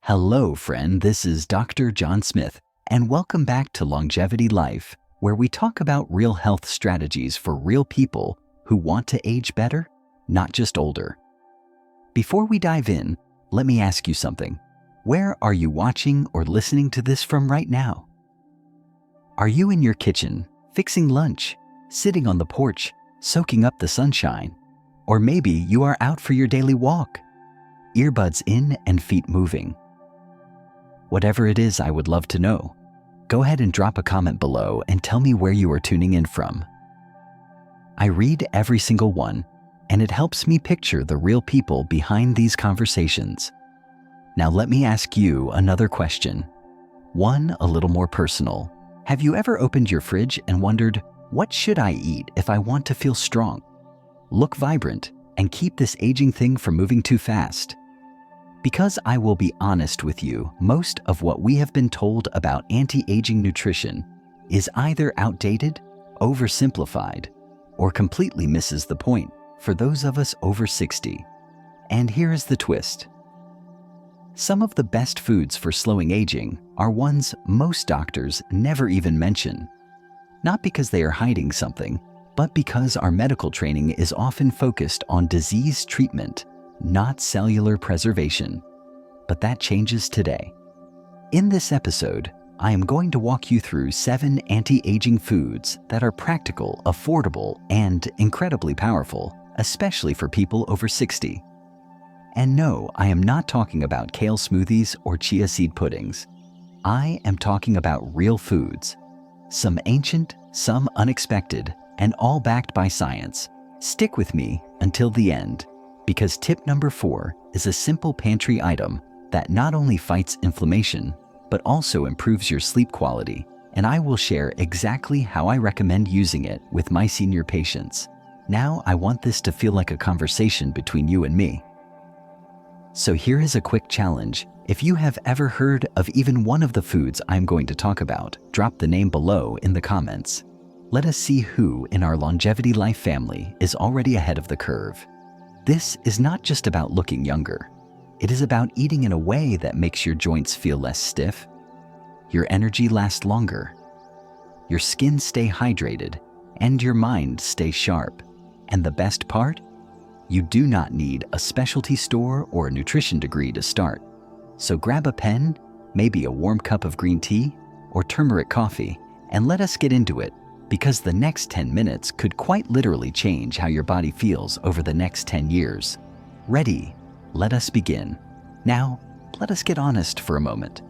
Hello, friend. This is Dr. John Smith, and welcome back to Longevity Life, where we talk about real health strategies for real people who want to age better, not just older. Before we dive in, let me ask you something. Where are you watching or listening to this from right now? Are you in your kitchen, fixing lunch, sitting on the porch, soaking up the sunshine? Or maybe you are out for your daily walk, earbuds in and feet moving. Whatever it is, I would love to know. Go ahead and drop a comment below and tell me where you are tuning in from. I read every single one, and it helps me picture the real people behind these conversations. Now let me ask you another question. One a little more personal. Have you ever opened your fridge and wondered, what should I eat if I want to feel strong, look vibrant, and keep this aging thing from moving too fast? Because I will be honest with you, most of what we have been told about anti-aging nutrition is either outdated, oversimplified, or completely misses the point for those of us over 60. And here is the twist. Some of the best foods for slowing aging are ones most doctors never even mention. Not because they are hiding something, but because our medical training is often focused on disease treatment, not cellular preservation. But that changes today. In this episode, I am going to walk you through 7 anti-aging foods that are practical, affordable, and incredibly powerful, especially for people over 60. And no, I am not talking about kale smoothies or chia seed puddings. I am talking about real foods. Some ancient, some unexpected, and all backed by science. Stick with me until the end, because tip number 4 is a simple pantry item that not only fights inflammation, but also improves your sleep quality, and I will share exactly how I recommend using it with my senior patients. Now I want this to feel like a conversation between you and me. So here is a quick challenge. If you have ever heard of even one of the foods I'm going to talk about, drop the name below in the comments. Let us see who in our Longevity Life family is already ahead of the curve. This is not just about looking younger. It is about eating in a way that makes your joints feel less stiff, your energy last longer, your skin stay hydrated, and your mind stay sharp. And the best part? You do not need a specialty store or a nutrition degree to start. So grab a pen, maybe a warm cup of green tea or turmeric coffee, and let us get into it. Because the next 10 minutes could quite literally change how your body feels over the next 10 years. Ready? Let us begin. Now, let us get honest for a moment.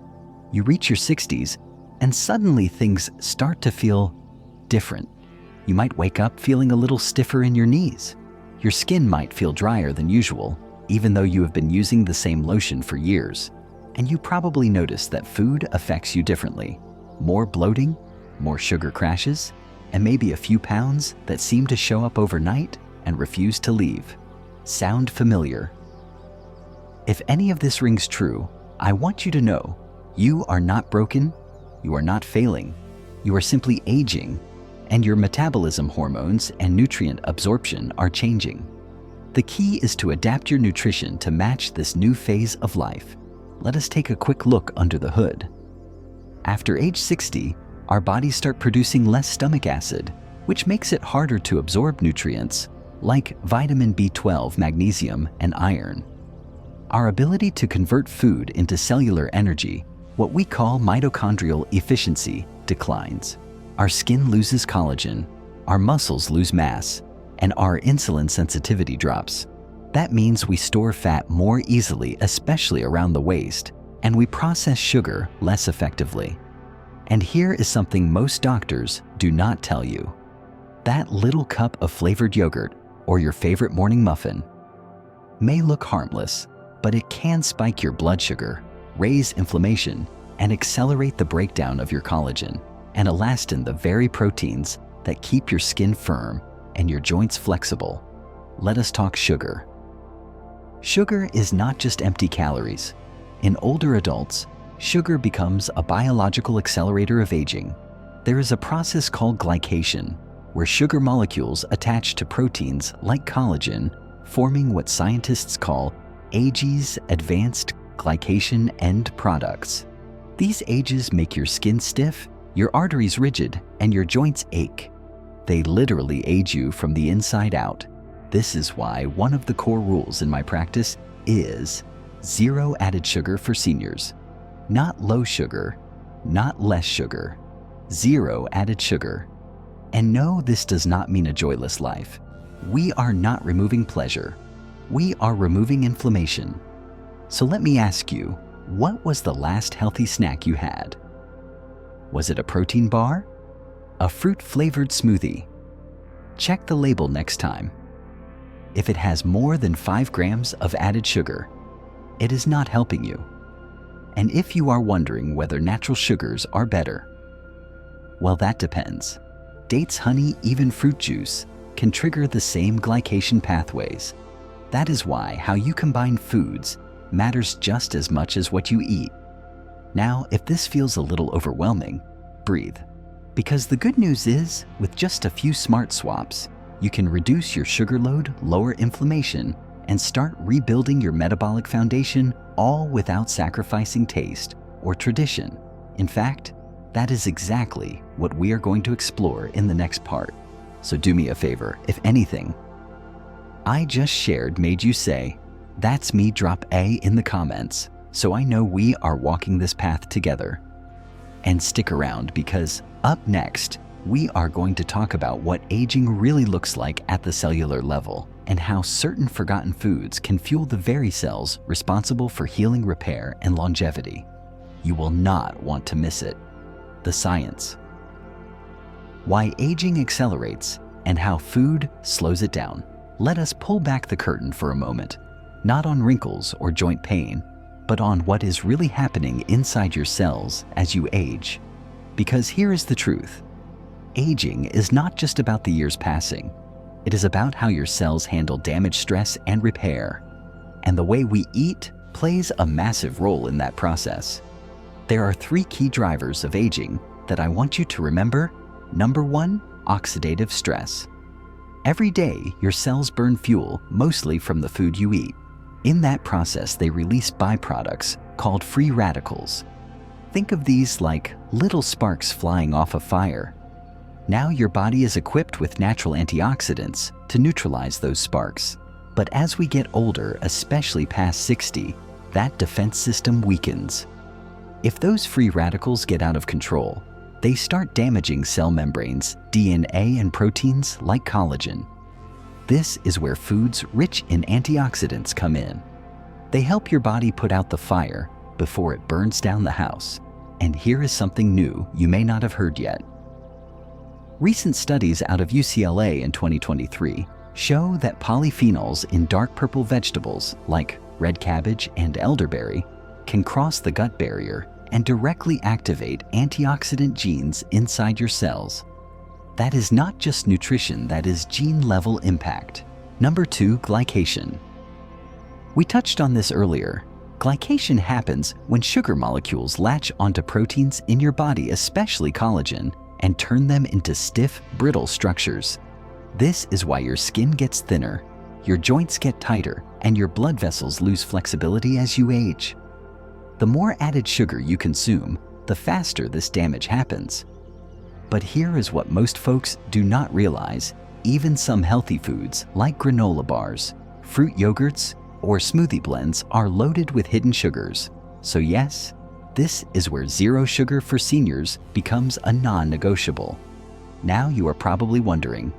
You reach your 60s, and suddenly things start to feel different. You might wake up feeling a little stiffer in your knees. Your skin might feel drier than usual, even though you have been using the same lotion for years. And you probably notice that food affects you differently. More bloating, more sugar crashes, and maybe a few pounds that seem to show up overnight and refuse to leave. Sound familiar? If any of this rings true, I want you to know you are not broken, you are not failing, you are simply aging, and your metabolism hormones and nutrient absorption are changing. The key is to adapt your nutrition to match this new phase of life. Let us take a quick look under the hood. After age 60, our bodies start producing less stomach acid, which makes it harder to absorb nutrients like vitamin B12, magnesium, and iron. Our ability to convert food into cellular energy, what we call mitochondrial efficiency, declines. Our skin loses collagen, our muscles lose mass, and our insulin sensitivity drops. That means we store fat more easily, especially around the waist, and we process sugar less effectively. And here is something most doctors do not tell you. That little cup of flavored yogurt or your favorite morning muffin may look harmless, but it can spike your blood sugar, raise inflammation, and accelerate the breakdown of your collagen and elastin, the very proteins that keep your skin firm and your joints flexible. Let us talk sugar. Sugar is not just empty calories. In older adults, sugar becomes a biological accelerator of aging. There is a process called glycation, where sugar molecules attach to proteins like collagen, forming what scientists call AGE's advanced glycation end products. These ages make your skin stiff, your arteries rigid, and your joints ache. They literally age you from the inside out. This is why one of the core rules in my practice is 0 added sugar for seniors. Not low sugar, not less sugar, 0 added sugar. And no, this does not mean a joyless life. We are not removing pleasure. We are removing inflammation. So let me ask you, what was the last healthy snack you had? Was it a protein bar? A fruit-flavored smoothie? Check the label next time. If it has more than 5 grams of added sugar, it is not helping you. And if you are wondering whether natural sugars are better, well, that depends. Dates, honey, even fruit juice can trigger the same glycation pathways. That is why how you combine foods matters just as much as what you eat. Now, if this feels a little overwhelming, breathe. Because the good news is, with just a few smart swaps, you can reduce your sugar load, lower inflammation, and start rebuilding your metabolic foundation, all without sacrificing taste or tradition. In fact, that is exactly what we are going to explore in the next part. So do me a favor, if anything I just shared made you say, "That's me," drop A in the comments, so I know we are walking this path together. And stick around, because up next, we are going to talk about what aging really looks like at the cellular level, and how certain forgotten foods can fuel the very cells responsible for healing, repair, and longevity. You will not want to miss it. The science. Why aging accelerates and how food slows it down. Let us pull back the curtain for a moment, not on wrinkles or joint pain, but on what is really happening inside your cells as you age. Because here is the truth. Aging is not just about the years passing. It is about how your cells handle damage, stress, and repair. And the way we eat plays a massive role in that process. There are 3 key drivers of aging that I want you to remember. Number 1, oxidative stress. Every day, your cells burn fuel, mostly from the food you eat. In that process, they release byproducts called free radicals. Think of these like little sparks flying off a fire. Now your body is equipped with natural antioxidants to neutralize those sparks. But as we get older, especially past 60, that defense system weakens. If those free radicals get out of control, they start damaging cell membranes, DNA, and proteins like collagen. This is where foods rich in antioxidants come in. They help your body put out the fire before it burns down the house. And here is something new you may not have heard yet. Recent studies out of UCLA in 2023 show that polyphenols in dark purple vegetables like red cabbage and elderberry can cross the gut barrier and directly activate antioxidant genes inside your cells. That is not just nutrition, that is gene-level impact. Number 2, glycation. We touched on this earlier. Glycation happens when sugar molecules latch onto proteins in your body, especially collagen, and turn them into stiff, brittle structures. This is why your skin gets thinner, your joints get tighter, and your blood vessels lose flexibility as you age. The more added sugar you consume, the faster this damage happens. But here is what most folks do not realize. Even some healthy foods like granola bars, fruit yogurts, or smoothie blends are loaded with hidden sugars. So yes, this is where 0 sugar for seniors becomes a non-negotiable. Now you are probably wondering,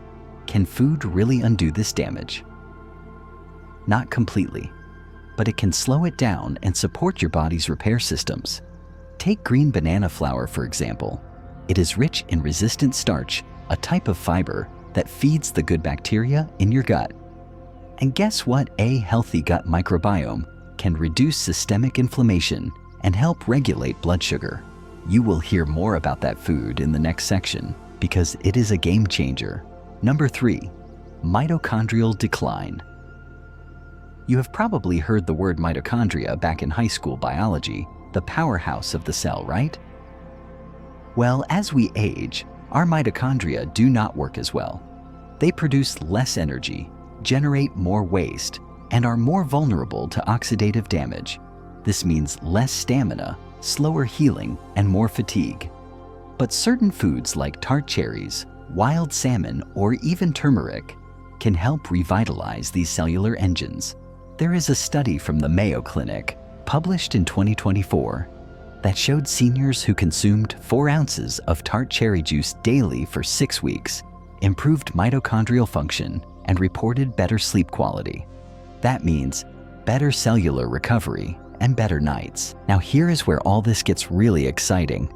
can food really undo this damage? Not completely, but it can slow it down and support your body's repair systems. Take green banana flour, for example. It is rich in resistant starch, a type of fiber that feeds the good bacteria in your gut. And guess what? A healthy gut microbiome can reduce systemic inflammation and help regulate blood sugar. You will hear more about that food in the next section because it is a game changer. Number 3, mitochondrial decline. You have probably heard the word mitochondria back in high school biology, the powerhouse of the cell, right? Well, as we age, our mitochondria do not work as well. They produce less energy, generate more waste, and are more vulnerable to oxidative damage. This means less stamina, slower healing, and more fatigue. But certain foods like tart cherries, wild salmon, or even turmeric can help revitalize these cellular engines. There is a study from the Mayo Clinic, published in 2024, that showed seniors who consumed 4 ounces of tart cherry juice daily for 6 weeks improved mitochondrial function and reported better sleep quality. That means better cellular recovery and better nights. Now here is where all this gets really exciting.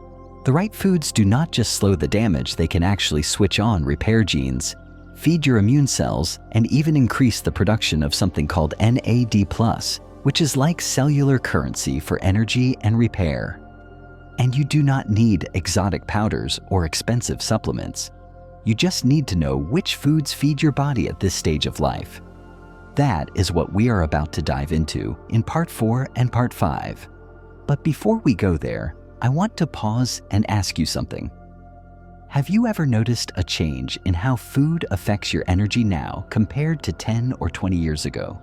The right foods do not just slow the damage, they can actually switch on repair genes, feed your immune cells, and even increase the production of something called NAD+, which is like cellular currency for energy and repair. And you do not need exotic powders or expensive supplements. You just need to know which foods feed your body at this stage of life. That is what we are about to dive into in Part 4 and Part 5. But before we go there, I want to pause and ask you something. Have you ever noticed a change in how food affects your energy now compared to 10 or 20 years ago?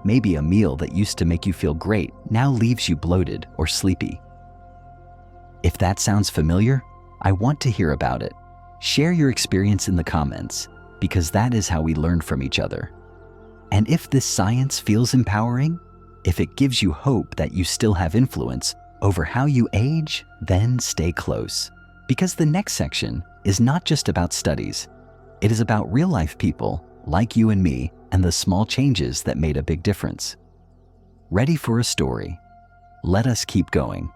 Maybe a meal that used to make you feel great now leaves you bloated or sleepy. If that sounds familiar, I want to hear about it. Share your experience in the comments, because that is how we learn from each other. And if this science feels empowering, if it gives you hope that you still have influence over how you age, then stay close. Because the next section is not just about studies. It is about real-life people like you and me and the small changes that made a big difference. Ready for a story? Let us keep going.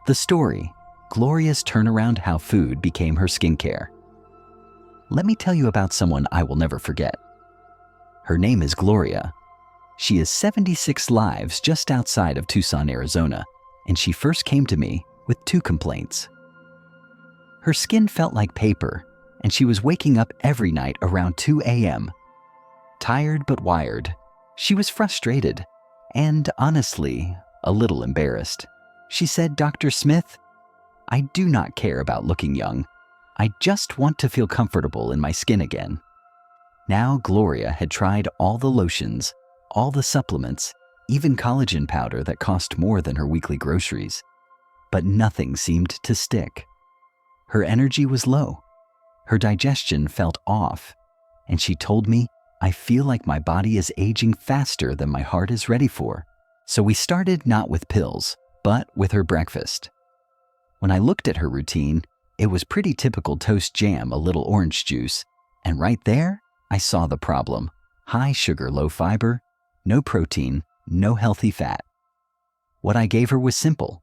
The story, Gloria's turnaround how food became her skincare. Let me tell you about someone I will never forget. Her name is Gloria. She is 76 lives just outside of Tucson, Arizona, and she first came to me with 2 complaints. Her skin felt like paper, and she was waking up every night around 2 a.m. Tired but wired, she was frustrated and, honestly, a little embarrassed. She said, "Dr. Smith, I do not care about looking young. I just want to feel comfortable in my skin again." Now Gloria had tried all the lotions, all the supplements, even collagen powder that cost more than her weekly groceries. But nothing seemed to stick. Her energy was low. Her digestion felt off. And she told me, "I feel like my body is aging faster than my heart is ready for." So we started not with pills, but with her breakfast. When I looked at her routine, it was pretty typical toast jam, a little orange juice. And right there, I saw the problem. High sugar, low fiber, no protein, no healthy fat. What I gave her was simple.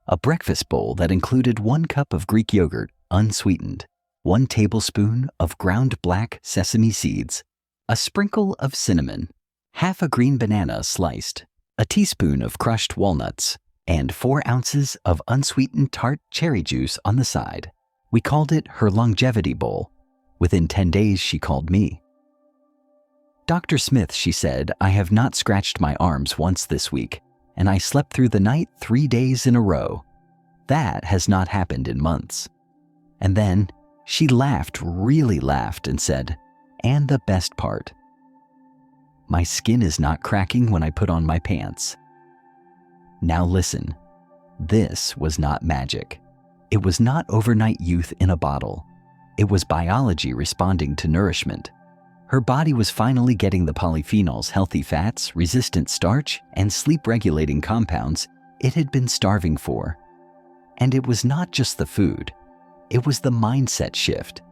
A breakfast bowl that included 1 cup of Greek yogurt, unsweetened, 1 tablespoon of ground black sesame seeds, a sprinkle of cinnamon, half a green banana sliced, a teaspoon of crushed walnuts, and 4 ounces of unsweetened tart cherry juice on the side. We called it her longevity bowl. Within 10 days, she called me. "Dr. Smith," she said, "I have not scratched my arms once this week, and I slept through the night 3 days in a row. That has not happened in months." And then she laughed, really laughed, and said, "And the best part, my skin is not cracking when I put on my pants." Now listen, this was not magic. It was not overnight youth in a bottle. It was biology responding to nourishment. Her body was finally getting the polyphenols, healthy fats, resistant starch, and sleep-regulating compounds it had been starving for. And it was not just the food. It was the mindset shift.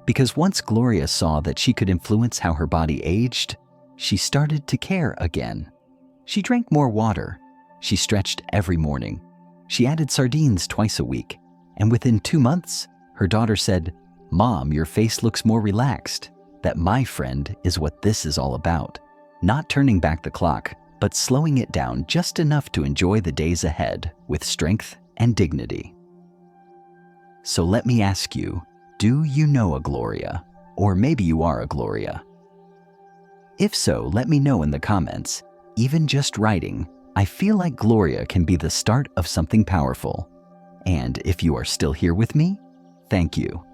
Because once Gloria saw that she could influence how her body aged, she started to care again. She drank more water. She stretched every morning. She added sardines twice a week. And within 2 months, her daughter said, "Mom, your face looks more relaxed." That, my friend, is what this is all about. Not turning back the clock, but slowing it down just enough to enjoy the days ahead with strength and dignity. So let me ask you, do you know a Gloria? Or maybe you are a Gloria. If so, let me know in the comments. Even just writing, "I feel like Gloria," can be the start of something powerful. And if you are still here with me, thank you.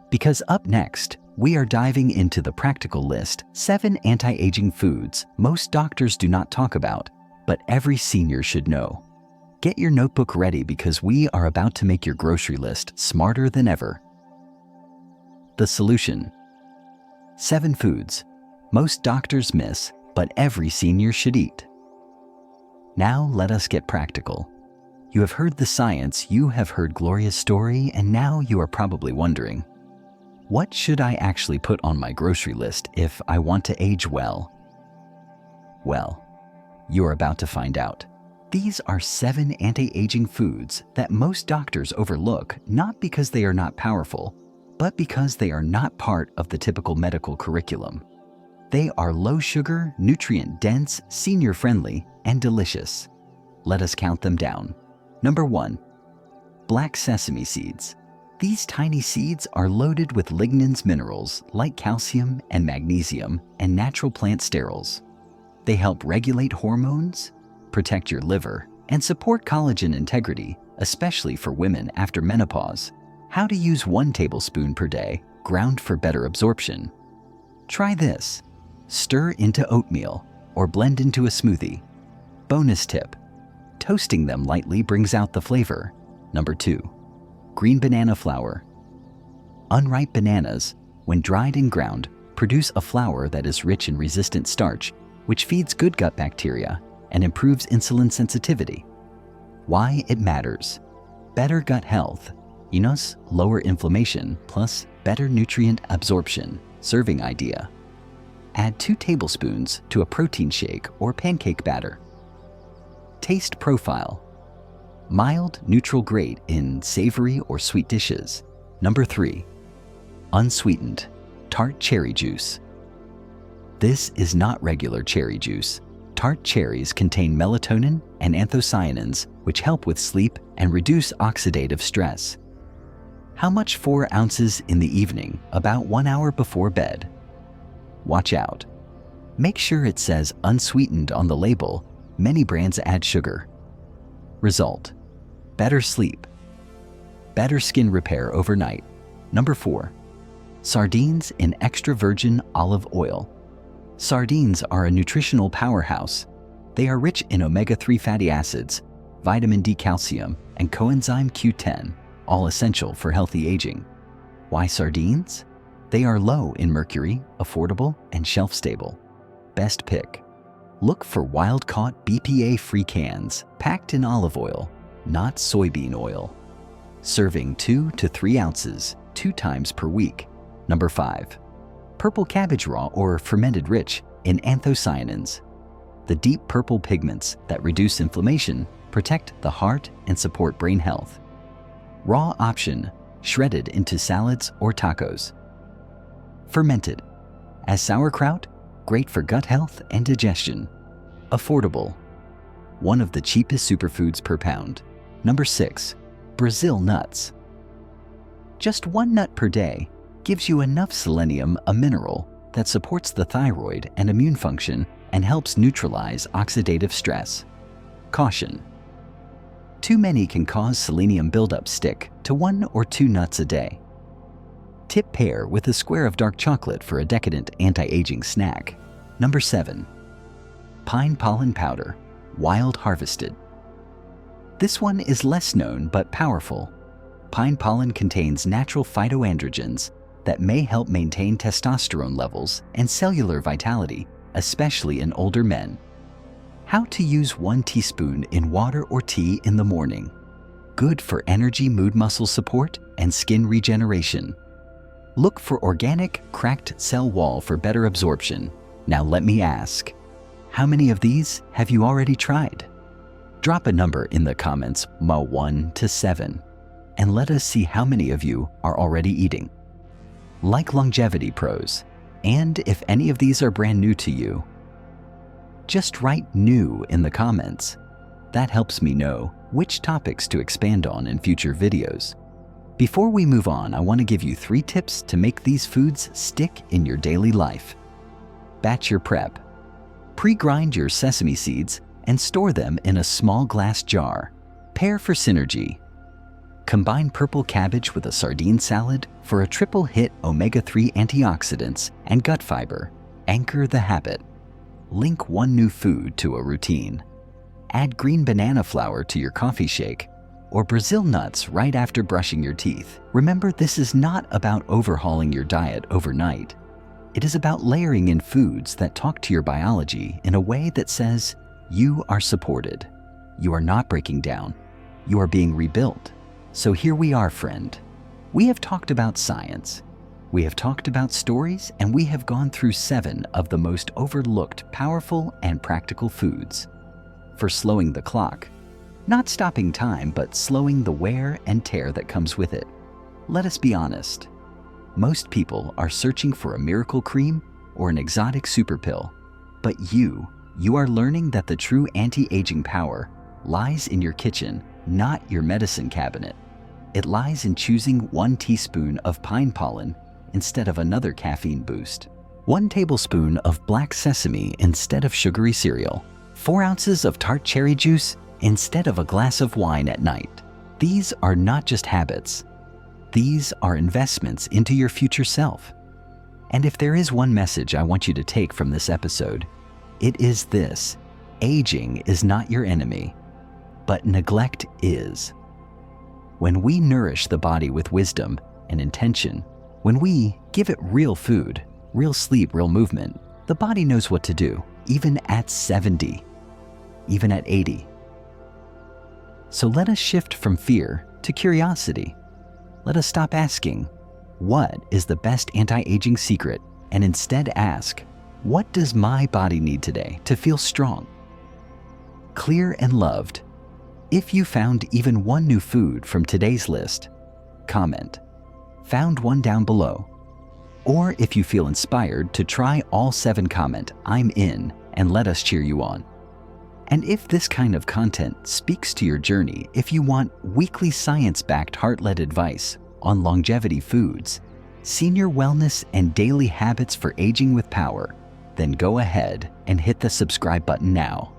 Because up next, we are diving into the practical list, 7 anti-aging foods most doctors do not talk about, but every senior should know. Get your notebook ready because we are about to make your grocery list smarter than ever. The solution: 7 foods most doctors miss, but every senior should eat. Now let us get practical. You have heard the science, you have heard Gloria's story, and now you are probably wondering, what should I actually put on my grocery list if I want to age well? Well, you're about to find out. These are 7 anti-aging foods that most doctors overlook, not because they are not powerful, but because they are not part of the typical medical curriculum. They are low sugar, nutrient-dense, senior-friendly, and delicious. Let us count them down. Number 1, black sesame seeds. These tiny seeds are loaded with lignans minerals like calcium and magnesium and natural plant sterols. They help regulate hormones, protect your liver, and support collagen integrity, especially for women after menopause. How to use 1 tablespoon per day, ground for better absorption. Try this. Stir into oatmeal or blend into a smoothie. Bonus tip: toasting them lightly brings out the flavor. Number 2, green banana flour. Unripe bananas, when dried and ground, produce a flour that is rich in resistant starch, which feeds good gut bacteria and improves insulin sensitivity. Why it matters: better gut health, lower inflammation, plus better nutrient absorption. Serving idea: add 2 tablespoons to a protein shake or pancake batter. Taste profile: mild, neutral grade in savory or sweet dishes. Number 3, unsweetened, tart cherry juice. This is not regular cherry juice. Tart cherries contain melatonin and anthocyanins, which help with sleep and reduce oxidative stress. How much? 4 ounces in the evening, about 1 hour before bed. Watch out. Make sure it says unsweetened on the label. Many brands add sugar. Result: better sleep, better skin repair overnight. Number 4, sardines in extra virgin olive oil. Sardines are a nutritional powerhouse. They are rich in omega-3 fatty acids, vitamin D, calcium, and coenzyme Q10, all essential for healthy aging. Why sardines? They are low in mercury, affordable, and shelf-stable. Best pick: look for wild-caught BPA-free cans packed in olive oil, not soybean oil. Serving 2 to 3 ounces, 2 times per week. Number 5, purple cabbage raw or fermented, rich in anthocyanins. The deep purple pigments that reduce inflammation, protect the heart, and support brain health. Raw option: shredded into salads or tacos. Fermented: as sauerkraut, great for gut health and digestion. Affordable: one of the cheapest superfoods per pound. Number 6, Brazil nuts. Just 1 nut per day gives you enough selenium, a mineral that supports the thyroid and immune function and helps neutralize oxidative stress. Caution: too many can cause selenium buildup. Stick to 1 or 2 nuts a day. Tip: pair with a square of dark chocolate for a decadent anti-aging snack. Number 7, pine pollen powder, wild harvested. This one is less known but powerful. Pine pollen contains natural phytoandrogens that may help maintain testosterone levels and cellular vitality, especially in older men. How to use 1 teaspoon in water or tea in the morning. Good for energy, mood, muscle support, and skin regeneration. Look for organic, cracked cell wall for better absorption. Now let me ask, how many of these have you already tried? Drop a number in the comments, 1 to 7, and let us see how many of you are already eating. Like Longevity Pros, and if any of these are brand new to you, just write "new" in the comments. That helps me know which topics to expand on in future videos. Before we move on, I want to give you 3 tips to make these foods stick in your daily life. Batch your prep. Pre-grind your sesame seeds and store them in a small glass jar. Pair for synergy. Combine purple cabbage with a sardine salad for a triple hit: omega-3 antioxidants and gut fiber. Anchor the habit. Link 1 new food to a routine. add green banana flour to your coffee shake, or Brazil nuts right after brushing your teeth. Remember, this is not about overhauling your diet overnight. It is about layering in foods that talk to your biology in a way that says, you are supported. You are not breaking down. You are being rebuilt. So here we are, friend. We have talked about science. We have talked about stories, and we have gone through 7 of the most overlooked, powerful, and practical foods for slowing the clock. Not stopping time, but slowing the wear and tear that comes with it. Let us be honest. Most people are searching for a miracle cream or an exotic super pill. But you are learning that the true anti-aging power lies in your kitchen, not your medicine cabinet. It lies in choosing 1 teaspoon of pine pollen instead of another caffeine boost, 1 tablespoon of black sesame instead of sugary cereal, 4 ounces of tart cherry juice instead of a glass of wine at night. These are not just habits. These are investments into your future self. And if there is one message I want you to take from this episode, it is this: aging is not your enemy, but neglect is. When we nourish the body with wisdom and intention, when we give it real food, real sleep, real movement, the body knows what to do, even at 70, even at 80. So let us shift from fear to curiosity. Let us stop asking, what is the best anti-aging secret? And instead ask, what does my body need today to feel strong, clear, and loved? If you found even 1 new food from today's list, comment, found one down below. Or if you feel inspired to try all 7, comment, I'm in, and let us cheer you on. And if this kind of content speaks to your journey, if you want weekly science-backed heart-led advice on longevity foods, senior wellness, and daily habits for aging with power, then go ahead and hit the subscribe button now.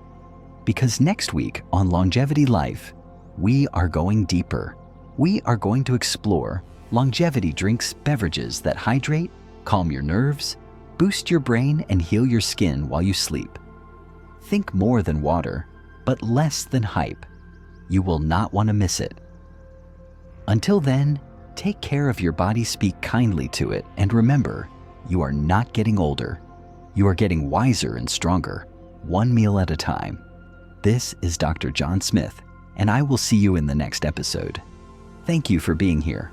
Because next week on Longevity Life, we are going deeper. We are going to explore longevity drinks, beverages that hydrate, calm your nerves, boost your brain, and heal your skin while you sleep. Think more than water, but less than hype. You will not want to miss it. Until then, take care of your body, speak kindly to it, and remember, you are not getting older. You are getting wiser and stronger, 1 meal at a time. This is Dr. John Smith, and I will see you in the next episode. Thank you for being here.